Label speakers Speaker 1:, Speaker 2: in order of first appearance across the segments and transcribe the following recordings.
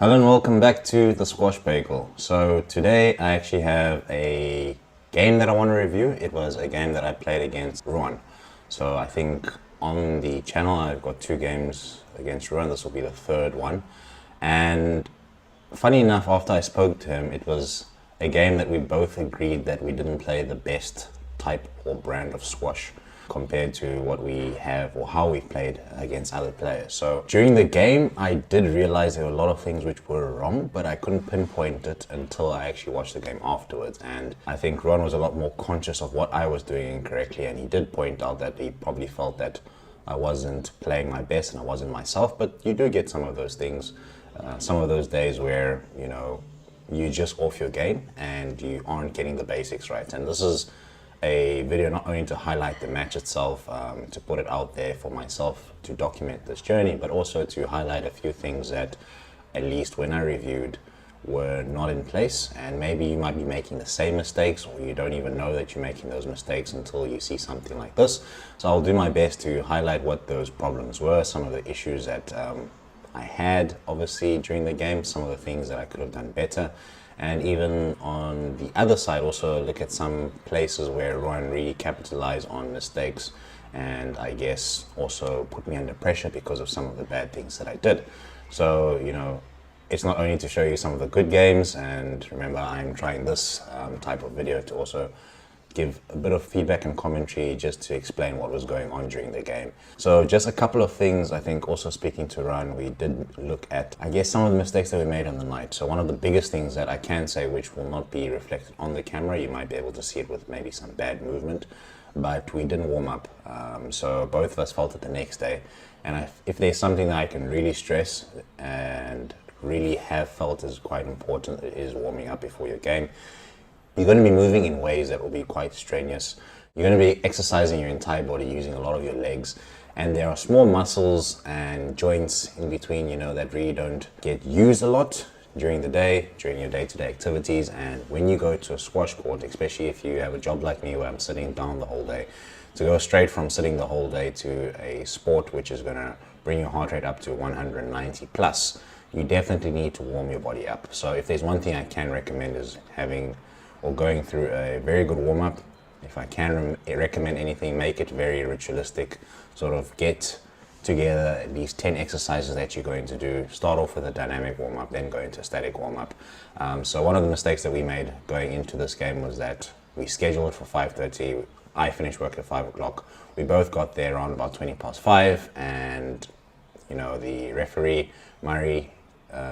Speaker 1: Hello and welcome back to the Squash Bagel. So today I actually have a game that I want to review. It was a game that I played against Ruan. So I think on the channel I've got 2 games against Ruan. This will be the 3rd one. And funny enough, after I spoke to him, it was a game that we both agreed that we didn't play the best type or brand of squash compared to what we have or how we've played against other players. So during the game, I did realize there were a lot of things which were wrong, but I couldn't pinpoint it until I actually watched the game afterwards. And I think Ron was a lot more conscious of what I was doing incorrectly, and he did point out that he probably felt that I wasn't playing my best and I wasn't myself. But you do get some of those things, some of those days where, you know, you're just off your game and you aren't getting the basics right. And this is a video not only to highlight the match itself, to put it out there for myself to document this journey, but also to highlight a few things that, at least when I reviewed, were not in place. And maybe you might be making the same mistakes, or you don't even know that you're making those mistakes until you see something like this. So I'll do my best to highlight what those problems were, some of the issues that I had obviously during the game, some of the things that I could have done better. And even on the other side, also look at some places where Ruan really capitalized on mistakes and I guess also put me under pressure because of some of the bad things that I did. So, you know, it's not only to show you some of the good games, and remember, I'm trying this type of video to also give a bit of feedback and commentary just to explain what was going on during the game. So just a couple of things. I think also speaking to Ruan, we did look at, I guess, some of the mistakes that we made on the night. So one of the biggest things that I can say, which will not be reflected on the camera, you might be able to see it with maybe some bad movement, but we didn't warm up. So both of us felt it the next day. And if there's something that I can really stress and really have felt is quite important, it is warming up before your game. You're going to be moving in ways that will be quite strenuous. You're going to be exercising your entire body, using a lot of your legs. And there are small muscles and joints in between, you know, that really don't get used a lot during the day, during your day-to-day activities. And when you go to a squash court, especially if you have a job like me where I'm sitting down the whole day, to go straight from sitting the whole day to a sport which is going to bring your heart rate up to 190 plus, you definitely need to warm your body up. So if there's one thing I can recommend is having or going through a very good warm-up. If I can recommend anything, make it very ritualistic. Sort of get together at least 10 exercises that you're going to do. Start off with a dynamic warm-up, then go into a static warm-up. So one of the mistakes that we made going into this game was that we scheduled it for 5:30. I finished work at 5 o'clock. We both got there around about 20 past 5, and you know, the referee, Murray,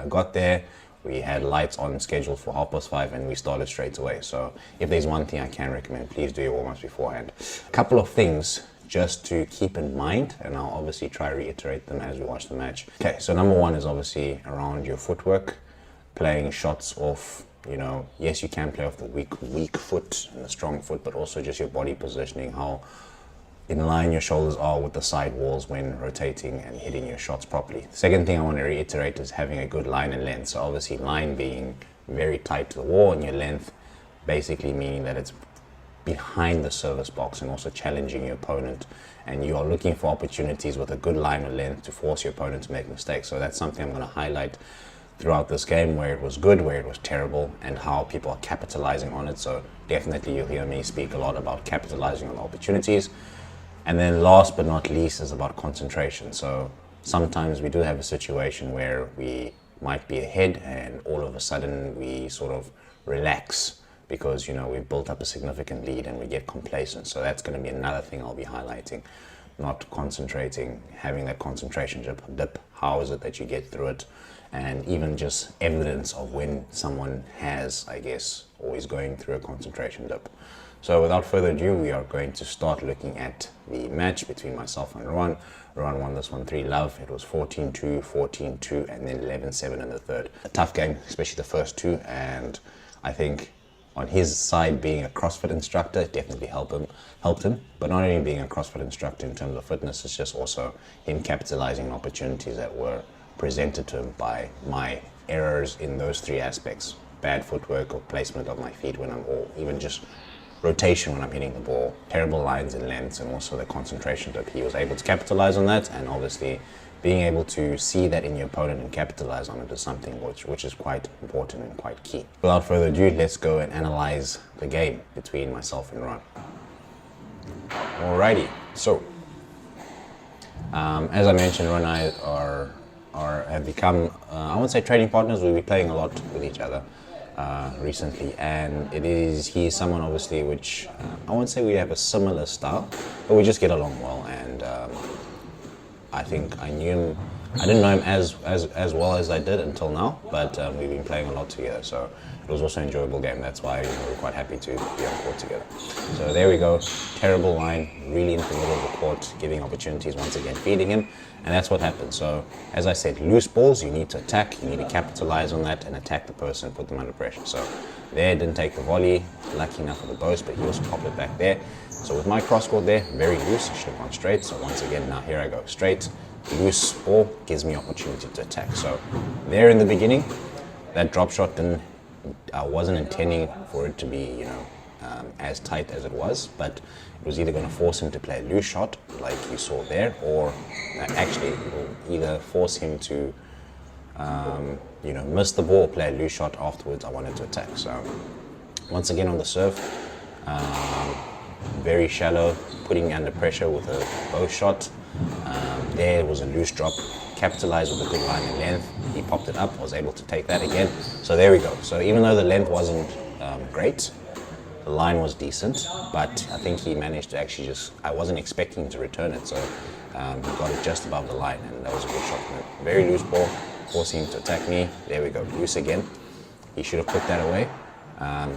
Speaker 1: got there. We had lights on scheduled for 5:30 and we started straight away. So if there's one thing I can recommend, please do your warm-ups beforehand. A couple of things just to keep in mind, and I'll obviously try to reiterate them as we watch the match. Okay, so number one is obviously around your footwork, playing shots off, you know, yes, you can play off the weak foot and the strong foot, but also just your body positioning, how in line your shoulders are with the side walls when rotating and hitting your shots properly. The second thing I want to reiterate is having a good line and length. So obviously line being very tight to the wall, and your length basically meaning that it's behind the service box and also challenging your opponent, and you are looking for opportunities with a good line or length to force your opponent to make mistakes. So that's something I'm going to highlight throughout this game, where it was good, where it was terrible, and how people are capitalizing on it. So definitely you'll hear me speak a lot about capitalizing on opportunities. And then last but not least is about concentration. So sometimes we do have a situation where we might be ahead and all of a sudden we sort of relax because, you know, we've built up a significant lead and we get complacent. So that's going to be another thing I'll be highlighting. Not concentrating, having that concentration dip. How is it that you get through it? And even just evidence of when someone has, I guess, or is going through a concentration dip. So without further ado, we are going to start looking at the match between myself and Ruan. Ruan won this one 3-love. It was 14-2, 14-2, and then 11-7 in the third. A tough game, especially the first two, and I think on his side, being a CrossFit instructor, it definitely helped him. But not only being a CrossFit instructor in terms of fitness, it's just also him capitalizing on opportunities that were presented to him by my errors in those 3 aspects. Bad footwork or placement of my feet when I'm, or even just rotation when I'm hitting the ball, terrible lines and lengths, and also the concentration dip. He was able to capitalize on that and obviously being able to see that in your opponent and capitalize on it is something which is quite important and quite key. Without further ado, let's go and analyze the game between myself and Ruan. Alrighty, so as I mentioned, Ruan and I have become, I won't say trading partners. We'll be playing a lot with each other recently, and he's someone obviously which I won't say we have a similar style, but we just get along well. And I think I didn't know him as well as I did until now, but we've been playing a lot together, so it was also an enjoyable game. That's why we're quite happy to be on court together. So there we go, terrible line, really into the middle of the court, giving opportunities once again, feeding him, and that's what happened. So as I said, loose balls, you need to attack, you need to capitalize on that and attack the person, put them under pressure. So there, didn't take the volley, lucky enough for the boast, but he also popped it back there. So with my cross court there, very loose, I should have gone straight. So once again, now here I go, straight, loose ball gives me opportunity to attack. So there in the beginning, that drop shot I wasn't intending for it to be, as tight as it was, but it was either going to force him to play a loose shot, like you saw there, or actually it will either force him to, miss the ball, play a loose shot afterwards. I wanted to attack. So once again on the serve, very shallow, putting me under pressure with a bow shot. There was a loose drop, capitalized with a good line and length. He popped it up, I was able to take that again. So there we go. So even though the length wasn't great, the line was decent, but I think he managed to actually I wasn't expecting him to return it, so he got it just above the line, and that was a good shot from it. Very loose ball, forcing him to attack me. There we go, loose again. He should have put that away,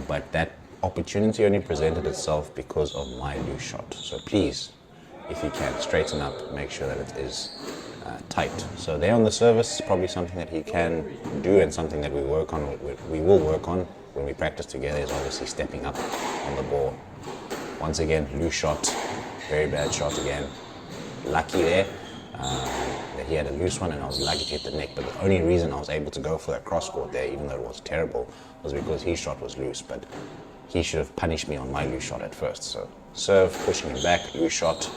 Speaker 1: but that opportunity only presented itself because of my loose shot. So please, if you can, straighten up, make sure that it is tight. So there on the service, probably something that he can do, and something that we will work on when we practice together, is obviously stepping up on the ball. Once again, loose shot, very bad shot again. Lucky there that he had a loose one, and I was lucky to hit the neck, but the only reason I was able to go for that cross court there, even though it was terrible, was because his shot was loose, but he should have punished me on my loose shot at first. So serve, pushing him back, loose shot.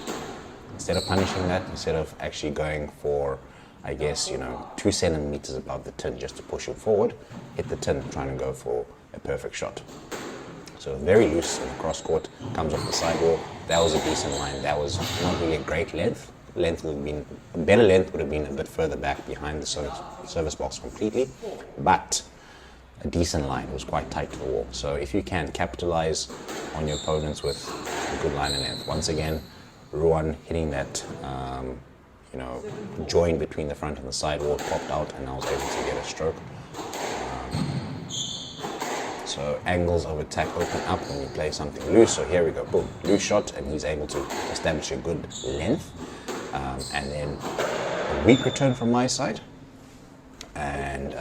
Speaker 1: Instead of punishing that, instead of actually going for, I guess, 2 centimeters above the tin just to push him forward, hit the tin trying to go for a perfect shot. So very loose in the cross court, comes off the sidewall. That was a decent line. That was not really a great length. A better length would have been a bit further back behind the service box completely, but a decent line. It was quite tight to the wall. So if you can, capitalize on your opponents with a good line and length. Once again, Ruan hitting that join between the front and the sidewall, popped out, and I was able to get a stroke. So angles of attack open up when you play something loose. So here we go, boom, loose shot, and he's able to establish a good length. And then a weak return from my side. And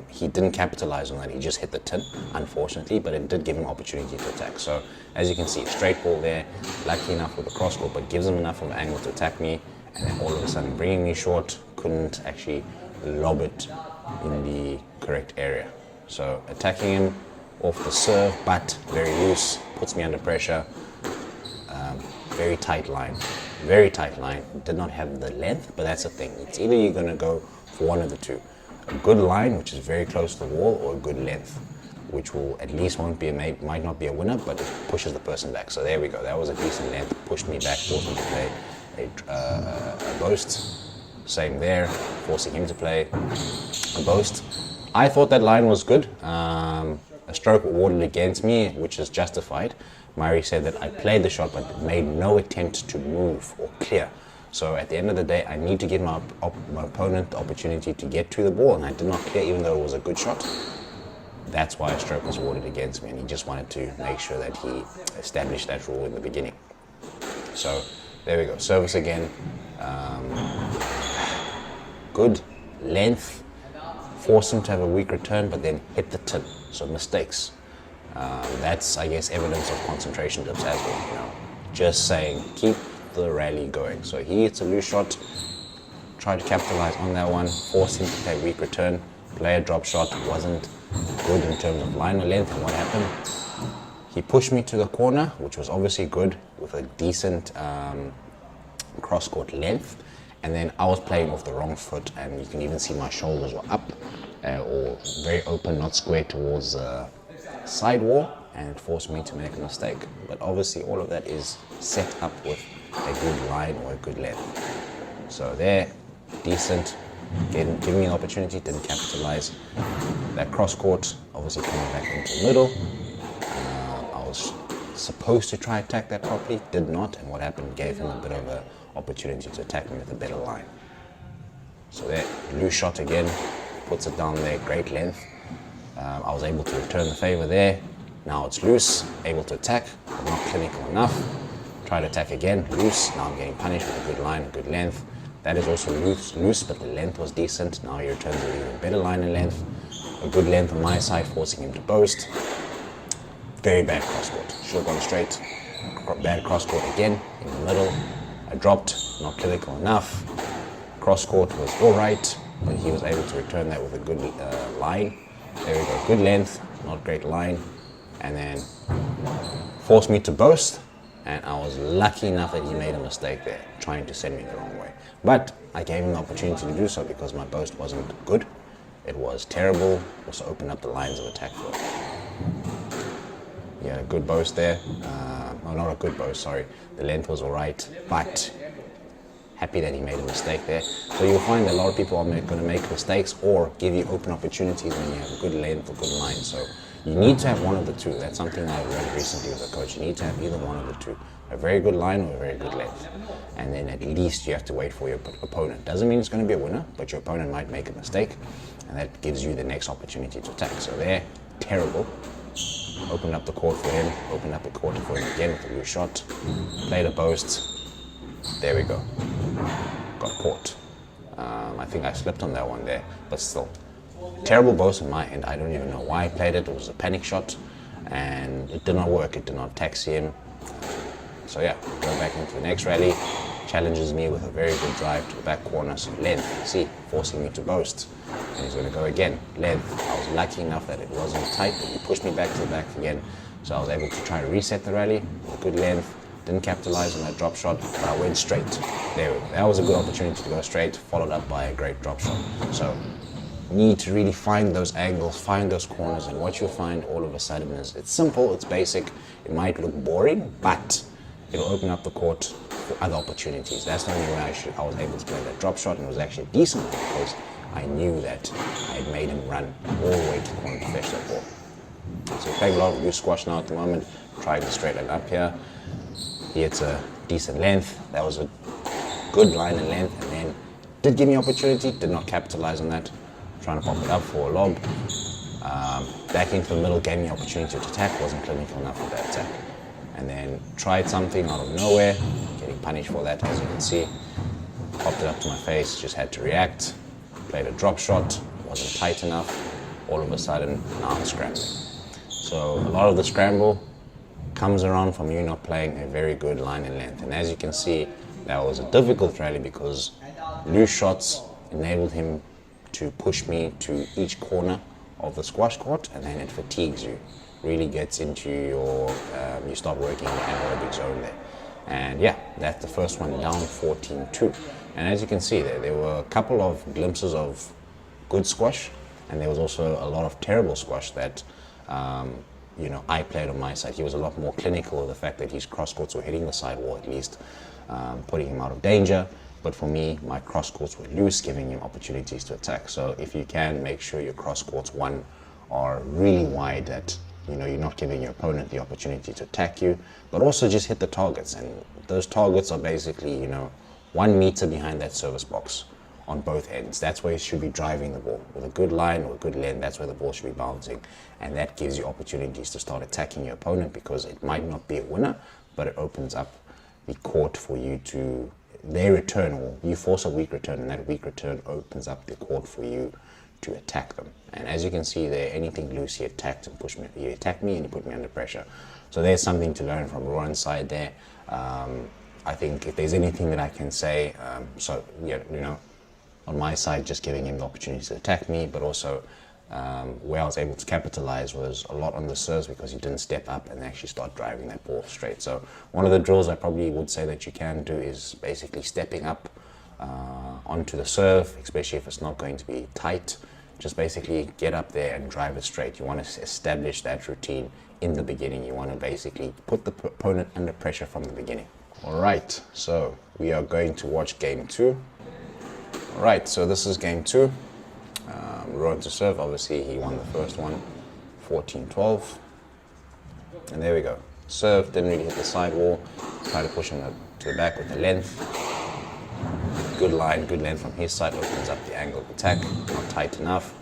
Speaker 1: he didn't capitalize on that. He just hit the tin, unfortunately, but it did give him opportunity to attack. So as you can see, straight ball there, lucky enough with the cross court, but gives him enough of an angle to attack me, and then all of a sudden bringing me short, couldn't actually lob it in the correct area. So attacking him off the serve, but very loose, puts me under pressure. Very tight line, did not have the length, but that's the thing. It's either you're going to go for one of the two. A good line, which is very close to the wall, or a good length, which will at least might not be a winner, but it pushes the person back. So there we go. That was a decent length, pushed me back, forced me to play a boast. Same there, forcing him to play a boast. I thought that line was good. A stroke awarded against me, which is justified. Murray said that I played the shot, but made no attempt to move or clear. So at the end of the day, I need to give my opponent the opportunity to get to the ball, and I did not clear, even though it was a good shot. That's why a stroke was awarded against me, and he just wanted to make sure that he established that rule in the beginning. So there we go, service again. Good length, force him to have a weak return, but then hit the tin. So mistakes. That's, I guess, evidence of concentration tips as well. Just saying, keep the rally going. So he hits a loose shot, try to capitalize on that one, force him to play weak return, play a drop shot, wasn't good in terms of line or length. And what happened? He pushed me to the corner, which was obviously good with a decent cross-court length, and then I was playing off the wrong foot, and you can even see my shoulders were up or very open, not square towards the side wall, and it forced me to make a mistake. But obviously all of that is set up with a good line or a good length. So there, decent, giving me an opportunity, didn't capitalize. That cross court, obviously coming back into the middle. I was supposed to try attack that properly, did not, and what happened, gave him a bit of an opportunity to attack me with a better line. So there, loose shot again, puts it down there, great length. I was able to return the favor there. Now it's loose, able to attack, but not clinical enough. Try to attack again, loose. Now I'm getting punished with a good line, a good length. That is also loose, but the length was decent. Now he returns with even better line and length. A good length on my side, forcing him to boast. Very bad cross court. Should have gone straight. Bad cross court again, in the middle. I dropped, not clinical enough. Cross court was all right, but he was able to return that with a good line. There we go, good length, not great line. And then forced me to boast, and I was lucky enough that he made a mistake there, trying to send me the wrong way. But I gave him the opportunity to do so because my boast wasn't good. It was terrible. Also opened up the lines of attack for it. He had a good boast there. No, not a good boast, sorry. The length was all right, but happy that he made a mistake there. So you'll find that a lot of people are going to make mistakes or give you open opportunities when you have a good length or good line. So you need to have one of the two. That's something I learned recently with a coach. You need to have either one of the two. A very good line or a very good length. And then at least you have to wait for your opponent. Doesn't mean it's going to be a winner, but your opponent might make a mistake, and that gives you the next opportunity to attack. So there, terrible. Opened up the court for him, opened up the court for him again with a loose shot. Played a boast. There we go. Got caught. I think I slipped on that one there, but still. Terrible boast on my end. I don't even know why I played it. It was a panic shot, and it did not work. It did not taxi him. So yeah, going back into the next rally, challenges me with a very good drive to the back corner. So length, see, forcing me to boast. And he's going to go again. Length. I was lucky enough that it wasn't tight, but he pushed me back to the back again. So I was able to try to reset the rally with a good length. Didn't capitalize on that drop shot, but I went straight. There we go. That was a good opportunity to go straight, followed up by a great drop shot. So need to really find those angles, find those corners, and what you'll find all of a sudden is it's simple, it's basic, it might look boring, but it'll open up the court for other opportunities. That's the only way I was able to play that drop shot, and it was actually decent because I knew that I had made him run all the way to the corner to fetch that ball. So we're playing a lot of loose squash now at the moment, trying to straight line up here. He hits a decent length, that was a good line and length, and then did give me opportunity, did not capitalize on that. Trying to pop it up for a lob. Back into the middle, gave me opportunity to attack, wasn't clinical enough for that attack. And then tried something out of nowhere, getting punished for that, as you can see. Popped it up to my face, just had to react. Played a drop shot, wasn't tight enough. All of a sudden, now I'm scrambling. So a lot of the scramble comes around from you not playing a very good line and length. And as you can see, that was a difficult rally because loose shots enabled him to push me to each corner of the squash court, and then it fatigues you, really gets into your, you start working in the anaerobic zone there. And yeah, that's the first one, down 14-2. And as you can see there were a couple of glimpses of good squash, and there was also a lot of terrible squash that I played on my side. He was a lot more clinical with the fact that his cross courts were hitting the side wall at least, putting him out of danger. But for me, my cross courts were loose, giving him opportunities to attack. So if you can, make sure your cross courts, one, are really wide, that you're not giving your opponent the opportunity to attack you, but also just hit the targets. And those targets are basically 1 meter behind that service box on both ends. That's where you should be driving the ball. With a good line or a good length, that's where the ball should be bouncing. And that gives you opportunities to start attacking your opponent, because it might not be a winner, but it opens up the court for you to, their return, or you force a weak return, and that weak return opens up the court for you to attack them. And as you can see there, anything loose, he attacked and pushed me. He attacked me and he put me under pressure. So there's something to learn from Ruan's side there. I think if there's anything that I can say, on my side, just giving him the opportunity to attack me, but also where I was able to capitalize was a lot on the serves, because he didn't step up and actually start driving that ball straight. So one of the drills I probably would say that you can do is basically stepping up onto the serve, especially if it's not going to be tight. Just basically get up there and drive it straight. You want to establish that routine in the beginning. You want to basically put the opponent under pressure from the beginning. All right, so we are going to watch game 2. All right, so this is game 2. Ruan to serve. Obviously, he won the first one, 14-12. And there we go. Serve, didn't really hit the sidewall. Try to push him to the back with the length. Good line, good length from his side, opens up the angle of attack. Not tight enough.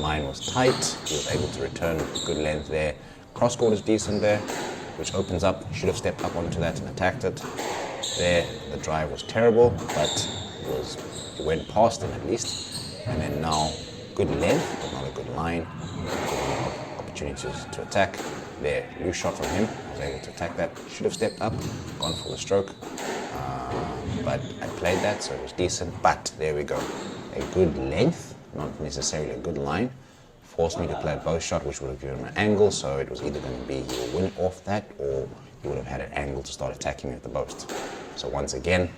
Speaker 1: Mine was tight. He was able to return good length there. Cross court is decent there, which opens up. Should have stepped up onto that and attacked it. There, the drive was terrible, but it went past him at least. And then now, good length, but not a good line. Opportunities to attack. There, loose shot from him. I was able to attack that. Should have stepped up, gone for the stroke. But I played that, so it was decent. But there we go. A good length, not necessarily a good line. Forced me to play a bow shot, which would have given him an angle. So it was either going to be he will win off that, or he would have had an angle to start attacking me at the post. So once again,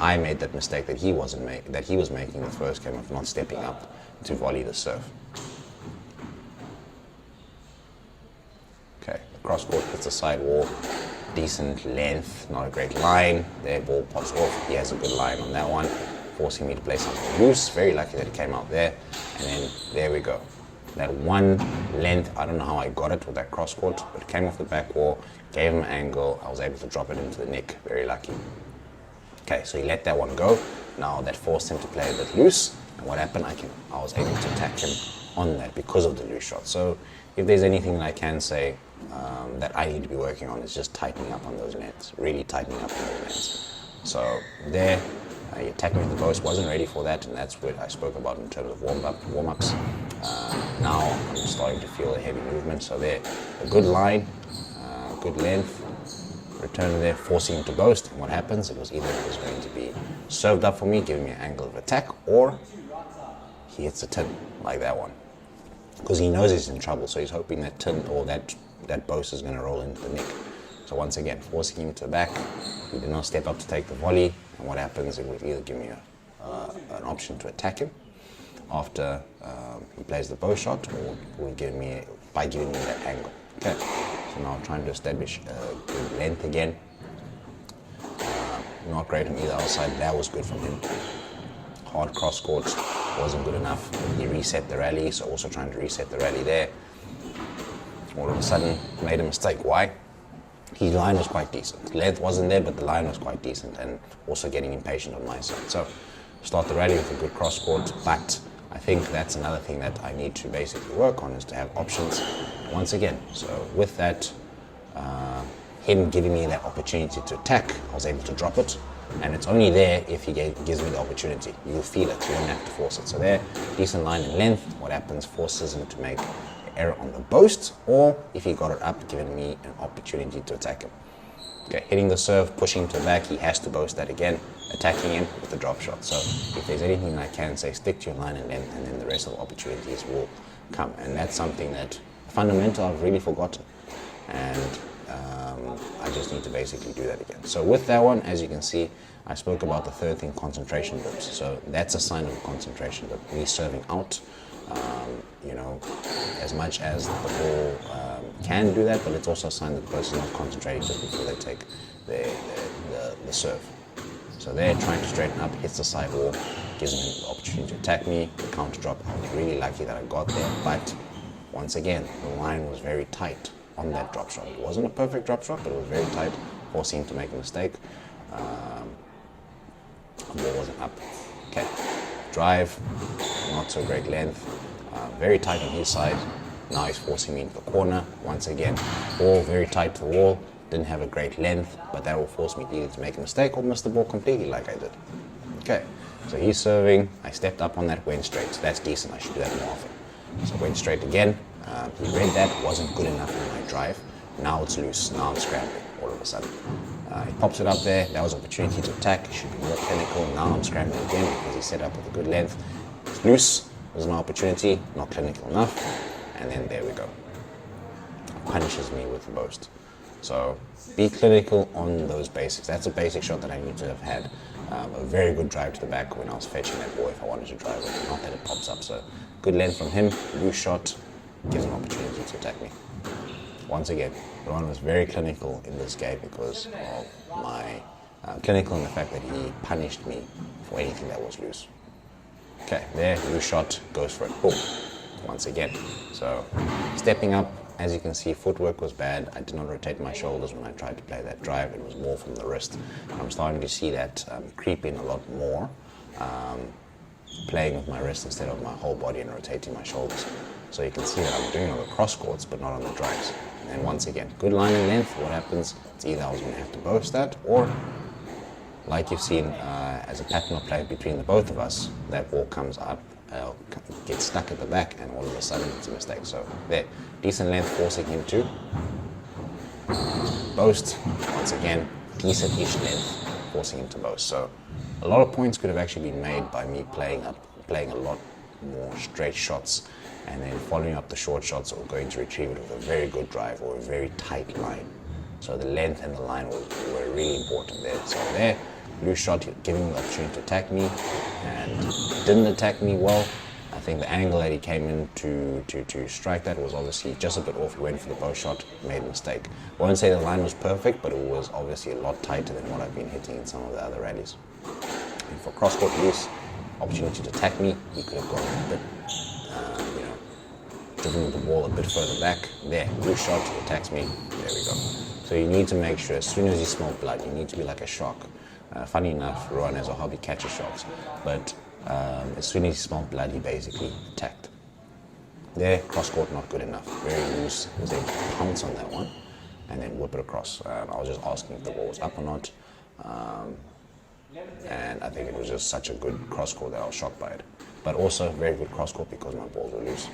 Speaker 1: I made that mistake that he was making the first game of not stepping up to volley the serve. Okay, cross court hits the side wall. Decent length, not a great line. Their ball pops off. He has a good line on that one, forcing me to play something loose. Very lucky that it came out there. And then there we go. That one length, I don't know how I got it with that cross court, but it came off the back wall, gave him an angle. I was able to drop it into the nick. Very lucky. Okay, so he let that one go. Now that forced him to play a bit loose. And what happened? I was able to attack him on that because of the loose shot. So if there's anything that I can say that I need to be working on, is just tightening up on those lengths, really tightening up on those lengths. So there, he attacked me with the post, wasn't ready for that, and that's what I spoke about in terms of warm-ups. Now I'm starting to feel a heavy movement, so there, a good line, good length, return there, forcing him to boast, and what happens? It was either it was going to be served up for me, giving me an angle of attack, or he hits a tin, like that one. Because he knows he's in trouble, so he's hoping that tin or that boast is going to roll into the nick. So once again, forcing him to the back. He did not step up to take the volley, and what happens? It will either give me an option to attack him after he plays the bow shot, or will give me by giving me that angle. Okay. So now I'm trying to establish a good length again. Not great on either outside. That was good from him. Hard cross court wasn't good enough. He reset the rally, so also trying to reset the rally there. All of a sudden, made a mistake. Why? His line was quite decent. Length wasn't there, but the line was quite decent, and also getting impatient on my side. So, start the rally with a good cross court, but I think that's another thing that I need to basically work on, is to have options once again. So with that, him giving me that opportunity to attack, I was able to drop it, and it's only there if he gives me the opportunity. You'll feel it, you don't have to force it. So there, decent line and length. What happens? Forces him to make error on the boast, or if he got it up, giving me an opportunity to attack him. Okay, hitting the serve, pushing to the back, he has to boast that again, attacking him with the drop shot. So if there's anything I can say, stick to your line and length, and then the rest of the opportunities will come. And that's something that fundamental I've really forgotten, and I just need to basically do that again. So with that one, as you can see, I spoke about the third thing, concentration blips. So that's a sign of a concentration blip. Me serving out, as much as the ball can do that, but it's also a sign that the person is not concentrating just before they take the serve. So they're trying to straighten up, hits the side wall, gives him the opportunity to attack me, the counter drop. I was really lucky that I got there, but once again, the line was very tight on that drop shot. It wasn't a perfect drop shot, but it was very tight, forcing him to make a mistake. The ball wasn't up. Okay, drive, not so great length, very tight on his side. Now he's forcing me into the corner. Once again, ball very tight to the wall, didn't have a great length, but that will force me either to make a mistake or miss the ball completely like I did. Okay, so he's serving, I stepped up on that, went straight. So that's decent, I should do that more often. So went straight again. He read that, wasn't good enough in my drive. Now it's loose, now I'm scrambling all of a sudden. He pops it up there, that was an opportunity to attack, should be more clinical. Now I'm scrambling again because he set up with a good length. It's loose, there's an opportunity, not clinical enough, and then there we go. Punishes me with the boast. So be clinical on those basics. That's a basic shot that I need to have had. A very good drive to the back when I was fetching that ball if I wanted to drive it, not that it pops up. So good length from him, loose shot, gives an opportunity to attack me. Once again, Ruan was very clinical in this game because of my clinical in the fact that he punished me for anything that was loose. Okay, there, loose shot, goes for it, boom, once again. So stepping up, as you can see, footwork was bad. I did not rotate my shoulders when I tried to play that drive. It was more from the wrist. I'm starting to see that creep in a lot more, playing with my wrist instead of my whole body and rotating my shoulders. So you can see that I'm doing on the cross courts, but not on the drives. And once again, good line and length. What happens? It's either I was going to have to boast that, or like you've seen as a pattern of play between the both of us, that ball comes up, gets stuck at the back, and all of a sudden it's a mistake. So there, decent length, forcing him to boast. Once again, decent-ish length, forcing him to boast. So a lot of points could have actually been made by me playing a lot more straight shots, and then following up the short shots or going to retrieve it with a very good drive or a very tight line. So the length and the line were really important there. So there, loose shot, giving him the opportunity to attack me, and didn't attack me well. I think the angle that he came in to strike that was obviously just a bit off. He went for the bow shot, made a mistake. I won't say the line was perfect, but it was obviously a lot tighter than what I've been hitting in some of the other rallies. And for cross-court loose, opportunity to attack me, he could have gone a bit, driven the ball a bit further back. There, loose shot, he attacks me, there we go. So you need to make sure, as soon as you smell blood, you need to be like a shark. Funny enough, Ruan has a hobby catches sharks, but as soon as he smelled blood, he basically attacked. There, cross court not good enough, very loose. Was able to pounce on that one and then whip it across. I was just asking if the ball was up or not, and I think it was just such a good cross court that I was shocked by it. But also very good cross court because my balls were loose.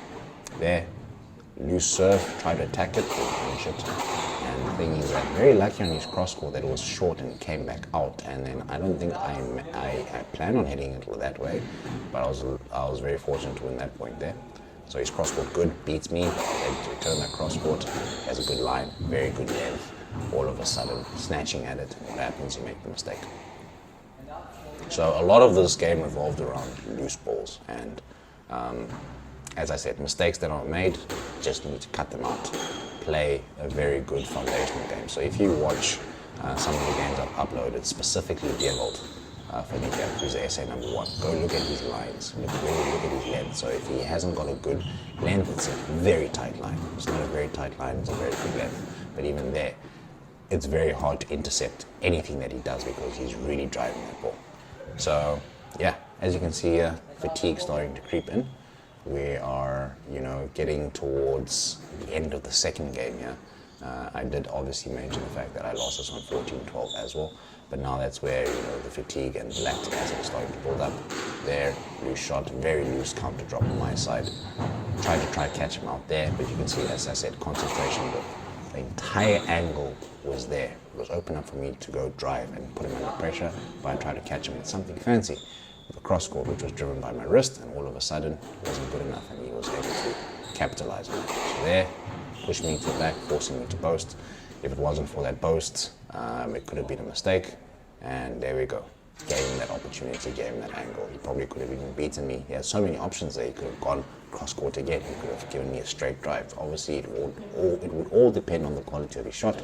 Speaker 1: There, loose serve, tried to attack it, didn't finish it. And the thing is that very lucky on his cross court that it was short and came back out. And then I don't think I planned on hitting it that way, but I was very fortunate to win that point there. So his cross court good, beats me, able to return that cross court, has a good line, very good length. All of a sudden, snatching at it, and what happens? You make the mistake. So a lot of this game revolved around loose balls, and as I said, mistakes that are made, just need to cut them out. Play a very good foundational game. So if you watch some of the games I've uploaded, specifically Devold for Nika, who's the SA number 1, go look at his lines, really look at his length. So if he hasn't got a good length, it's a very tight line. It's not a very tight line, it's a very good length. But even there, it's very hard to intercept anything that he does because he's really driving that ball. So yeah, as you can see here, fatigue starting to creep in. We are, getting towards the end of the second game here. I did obviously mention the fact that I lost this one 14-12 as well, but now that's where, the fatigue and the lactic acid is starting to build up. There, loose shot, very loose counter drop on my side. Tried to catch him out there, but you can see, as I said, concentration. The entire angle was there. It was open up for me to go drive and put him under pressure, but I tried to catch him with something fancy. The cross court, which was driven by my wrist, and all of a sudden wasn't good enough, and he was able to capitalize on it. So there, pushed me to the back, forcing me to boast. If it wasn't for that boast, it could have been a mistake, and there we go. Gave him that opportunity, gave him that angle. He probably could have even beaten me. He had so many options there. He could have gone cross court again. He could have given me a straight drive. Obviously, it would all depend on the quality of his shot,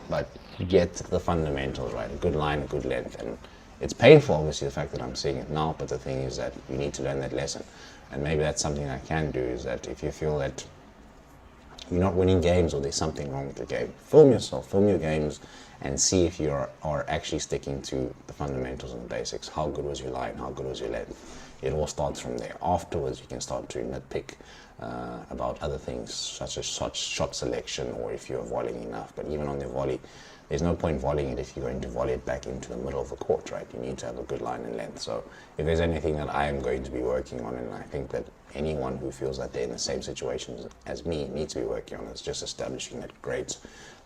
Speaker 1: but get the fundamentals right. A good line, a good length, and it's painful, obviously, the fact that I'm seeing it now, but the thing is that you need to learn that lesson. And maybe that's something I can do, is that if you feel that you're not winning games or there's something wrong with the game, film yourself, film your games, and see if you are actually sticking to the fundamentals and the basics. How good was your line? How good was your length? It all starts from there. Afterwards, you can start to nitpick about other things, such as shot selection, or if you're volleying enough. But even on the volley, there's no point volleying it if you're going to volley it back into the middle of the court, right? You need to have a good line and length. So if there's anything that I am going to be working on, and I think that anyone who feels that they're in the same situation as me needs to be working on, is just establishing that great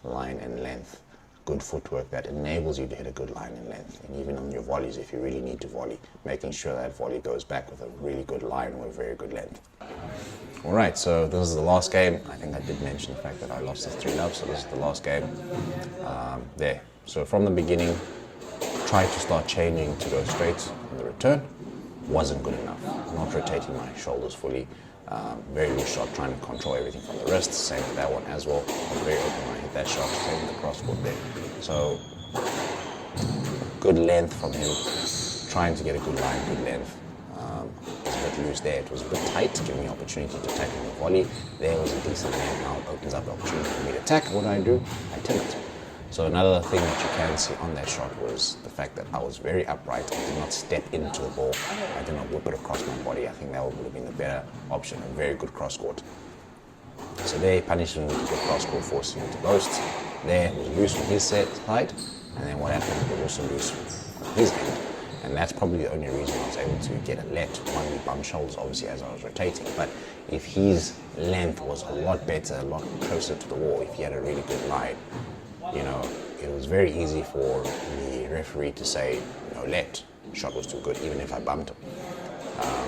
Speaker 1: line and length good footwork that enables you to hit a good line and length. And even on your volleys, if you really need to volley, making sure that volley goes back with a really good line or a very good length. All right, so this is the last game. I think I did mention the fact that I lost the 3-love, so this is the last game. There. So from the beginning, tried to start changing to go straight on the return. Wasn't good enough. Not rotating my shoulders fully. Very loose shot, trying to control everything from the wrist. Same with that one as well. I'm very open when I hit that shot. Same with the cross court there. So good length from him. Trying to get a good line, good length. It was a bit loose there. It was a bit tight, giving me opportunity to tackle the volley. There was a decent length. Now it opens up the opportunity for me to attack. What do? I tell it. So another thing that you can see on that shot was the fact that I was very upright. I did not step into the ball. I did not whip it across my body. I think that would have been the better option. A very good cross court. So there, punished him with a good cross court, forcing him to boast. There, it was loose on his side. And then what happened, it was also loose on his end. And that's probably the only reason I was able to get a let. One, we bumped shoulders, obviously, as I was rotating. But if his length was a lot better, a lot closer to the wall, if he had a really good line, you know, it was very easy for the referee to say, no, let. Shot was too good, even if I bumped him.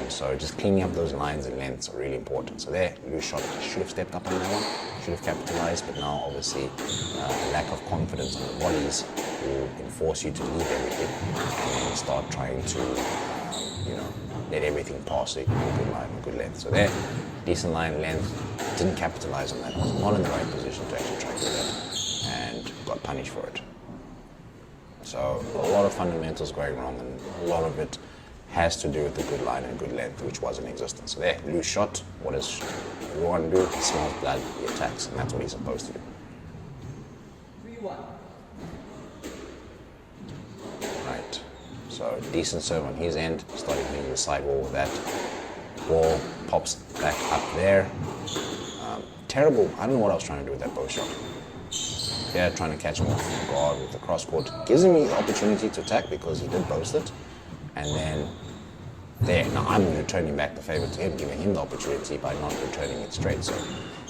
Speaker 1: So just cleaning up those lines and lengths are really important. So there, loose shot, should have stepped up on that one, should have capitalized, but now obviously a lack of confidence on the volleys will enforce you to leave everything and then start trying to, let everything pass so you can have a good line and good length. So there, decent line and length, didn't capitalize on that. I was not in the right position to actually try to do that and got punished for it. So a lot of fundamentals going wrong, and a lot of it has to do with the good line and good length, which was in existence. So there, loose shot. What does Ruan do? He smells blood, he attacks, and that's what he's supposed to do. Right. So decent serve on his end. Starting hitting the side wall with that. Ball pops back up there. Terrible. I don't know what I was trying to do with that bow shot. Yeah, trying to catch him off guard with the cross court. Gives me the opportunity to attack because he did boast it. And then there, now I'm returning back the favor to him, giving him the opportunity by not returning it straight. So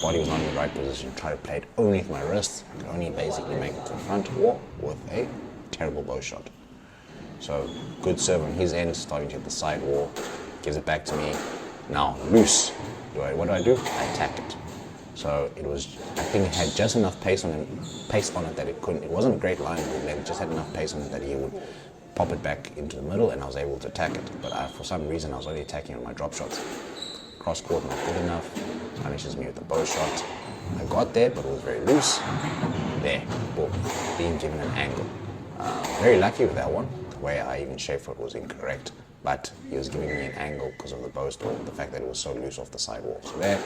Speaker 1: body was not in the right position. Try to play it only with my wrist. I could only basically make it to the front or with a terrible bow shot. So good serve on his end, starting to hit the side wall. Gives it back to me. Now loose. What do I do? I attack it. So it was, I think it had just enough pace on it that it couldn't. It wasn't a great line, it just had enough pace on it that he would pop it back into the middle, and I was able to attack it. But for some reason, I was only attacking on my drop shots. Cross court not good enough. Punishes me with the bow shot. I got there, but it was very loose. There, boom, being given an angle. Very lucky with that one. The way I even shaped it was incorrect, but he was giving me an angle because of the bow stall, the fact that it was so loose off the sidewall. So there,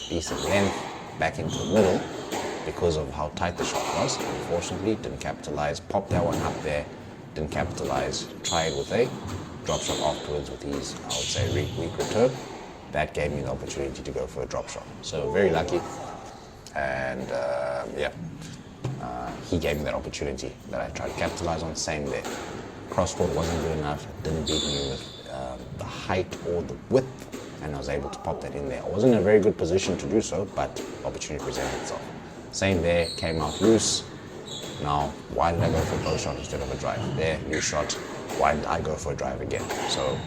Speaker 1: decent length, back into the middle because of how tight the shot was. Unfortunately, didn't capitalize. Popped that one up there. Didn't capitalize, tried with a drop shot afterwards with his, I would say, weak return. That gave me the opportunity to go for a drop shot. So very lucky, and he gave me that opportunity that I tried to capitalize on. Same there. Cross court wasn't good enough, didn't beat me with the height or the width, and I was able to pop that in there. I wasn't in a very good position to do so, but opportunity presented itself. Same there, came out loose. Now, why did I go for a bow shot instead of a drive? There, loose shot. Why did I go for a drive again? So,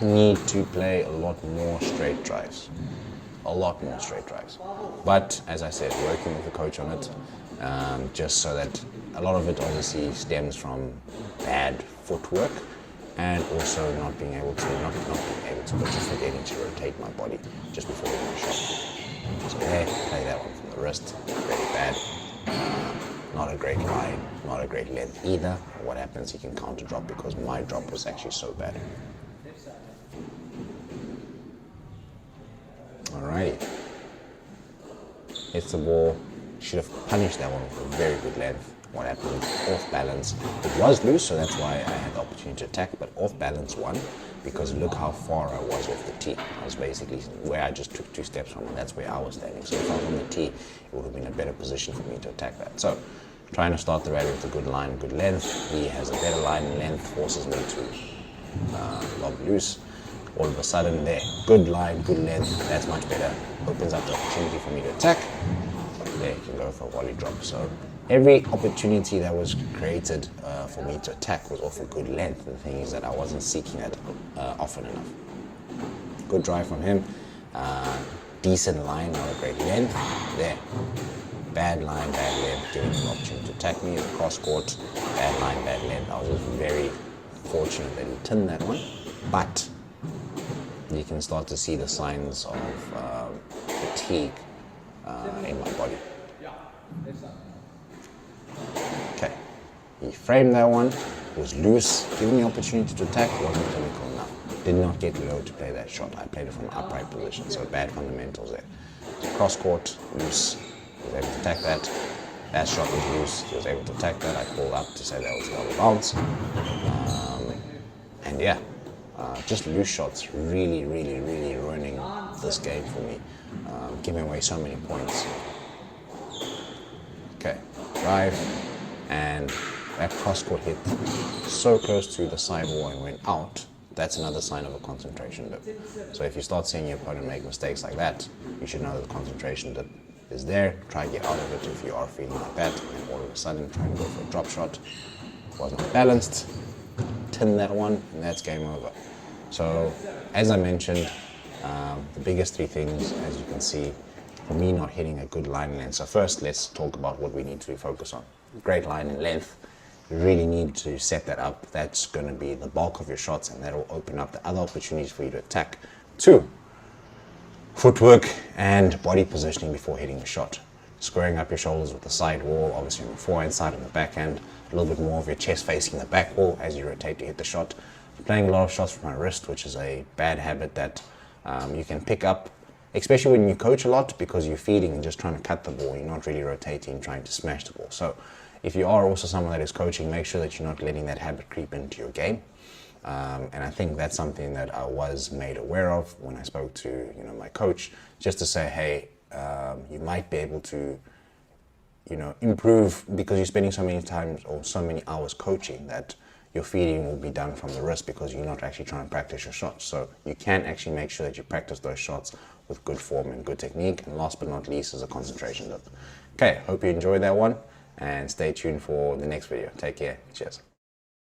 Speaker 1: need to play a lot more straight drives. A lot more straight drives. But, as I said, working with the coach on it, just so that a lot of it obviously stems from bad footwork and also not being able to, but just forgetting to rotate my body just before hitting the shot. So there, play that one from the wrist. Very bad. Not a great line, not a great length either. What happens, he can counter drop because my drop was actually so bad. Alrighty. Hits the ball. Should have punished that one with a very good length. What happened, off balance. It was loose, so that's why I had the opportunity to attack, but off balance won because look how far I was off the tee. I was basically where I just took 2 steps from, and that's where I was standing. So if I was on the tee, it would have been a better position for me to attack that. So trying to start the rally with a good line, good length. He has a better line and length, forces me to lob loose. All of a sudden there, good line, good length, that's much better. Opens up the opportunity for me to attack. There, you can go for a volley drop. So every opportunity that was created for me to attack was off a good length. The thing is that I wasn't seeking it often enough. Good drive from him. Decent line, not a great length. There. Bad line, bad length, giving him the opportunity to attack me. The cross court, bad line, bad length. I was just very fortunate that he tinned that one. But you can start to see the signs of fatigue in my body. Okay, he framed that one, was loose, giving me the opportunity to attack, wasn't clinical enough. Did not get low to play that shot. I played it from an upright position, so bad fundamentals there. So cross court, loose, was able to attack that. That shot was loose, he was able to attack that. I called up to say that was double bounce. And yeah, just loose shots really ruining this game for me, giving away so many points. Okay, drive, and that cross court hit so close to the side wall and went out. That's another sign of a concentration dip. So if you start seeing your opponent make mistakes like that, you should know that the concentration dip is there. Try to get out of it if you are feeling like that, and all of a sudden trying to go for a drop shot was not balanced. Tin that one, and that's game over. So as I mentioned, the biggest three things, as you can see, for me not hitting a good line and length. So first, let's talk about what we need to focus on. Great line and length. You really need to set that up. That's going to be the bulk of your shots, and that will open up the other opportunities for you to attack. 2, footwork and body positioning before hitting the shot. Squaring up your shoulders with the side wall, obviously on the forehand side and the backhand. A little bit more of your chest facing the back wall as you rotate to hit the shot. Playing a lot of shots from my wrist, which is a bad habit that you can pick up, especially when you coach a lot, because you're feeding and just trying to cut the ball. You're not really rotating, trying to smash the ball. So if you are also someone that is coaching, make sure that you're not letting that habit creep into your game. And I think that's something that I was made aware of when I spoke to my coach, just to say, hey, you might be able to improve, because you're spending so many times or so many hours coaching, that your feeding will be done from the wrist because you're not actually trying to practice your shots. So you can actually make sure that you practice those shots with good form and good technique. And last but not least is a concentration dip. Okay, hope you enjoyed that one, and stay tuned for the next video. Take care. Cheers.